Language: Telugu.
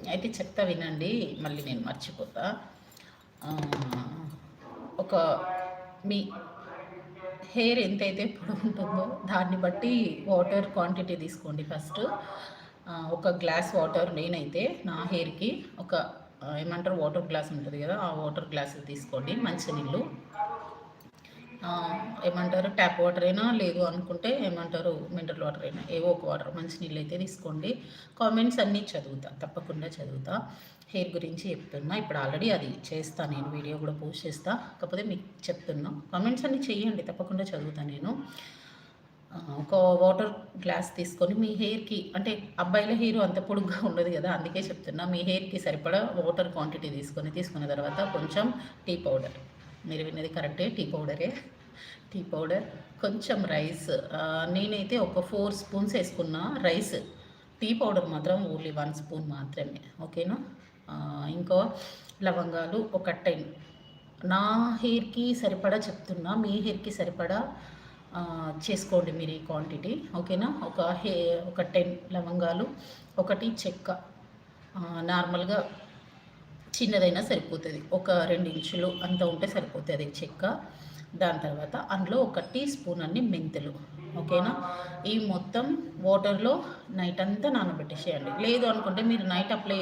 అయితే చెప్తా వినండి, మళ్ళీ నేను మర్చిపోతా. ఒక మీ హెయిర్ ఎంతైతే పొడవుంటుందో దాన్ని బట్టి వాటర్ క్వాంటిటీ తీసుకోండి ఫస్ట్. ఒక గ్లాస్ వాటర్ నేనైతే నా హెయిర్‌కి ఒక ఏమంటారు వాటర్ గ్లాస్ ఉంటది గదా! ఆ వాటర్ గ్లాస్ తీసుకోండి మంచినీళ్ళు. ఏమంటారు ట్యాప్ వాటర్ అయినా, లేదు అనుకుంటే ఏమంటారు మినరల్ వాటర్ అయినా, ఏవో ఒక వాటర్ మంచినీళ్ళు అయితే తీసుకోండి. కామెంట్స్ అన్నీ చదువుతా, తప్పకుండా చదువుతా. హెయిర్ గురించి చెప్తున్నా. ఇప్పుడు ఆల్రెడీ అది చేస్తా, నేను వీడియో కూడా పోస్ట్ చేస్తా. కాకపోతే మీకు చెప్తున్నా, కామెంట్స్ అన్నీ చెయ్యండి, తప్పకుండా చదువుతా నేను. ఒక వాటర్ గ్లాస్ తీసుకొని మీ హెయిర్‌కి, అంటే అబ్బాయిల హెయిర్ అంత పొడుగ్గా ఉండదు కదా! అందుకే చెప్తున్నా. మీ హెయిర్‌కి సరిపడా వాటర్ క్వాంటిటీ తీసుకున్న తర్వాత కొంచెం టీ పౌడర్, మీరు విన్నది కరెక్టే, టీ పౌడరే. టీ పౌడర్, కొంచెం రైస్. నేనైతే ఒక 4 స్పూన్స్ ఏసుకున్నా రైస్. టీ పౌడర్ మాత్రం ఓన్లీ 1 స్పూన్ మాత్రమే. ఓకేనా? ఇంకో లవంగాలు ఒక 10. నా హెయిర్‌కి సరిపడా చెప్తున్నా. మీ హెయిర్‌కి సరిపడా చేసుకోండి మీరు ఈ క్వాంటిటీ. ఓకేనా? ఒక 10 లవంగాలు, ఒకటి చెక్క, నార్మల్‌గా చిన్నదైనా సరిపోతది. ఒక 2 ఇంచులు అంత ఉంటే సరిపోతది చెక్క. దాని తర్వాత అందులో ఒక టీ స్పూన్ అన్ని మెంతులు. ఓకేనా? ఈ మొత్తం వాటర్‌లో నైట్ అంతా నానబెట్టేసేయండి. లేదు అనుకుంటే మీరు నైట్ అప్లై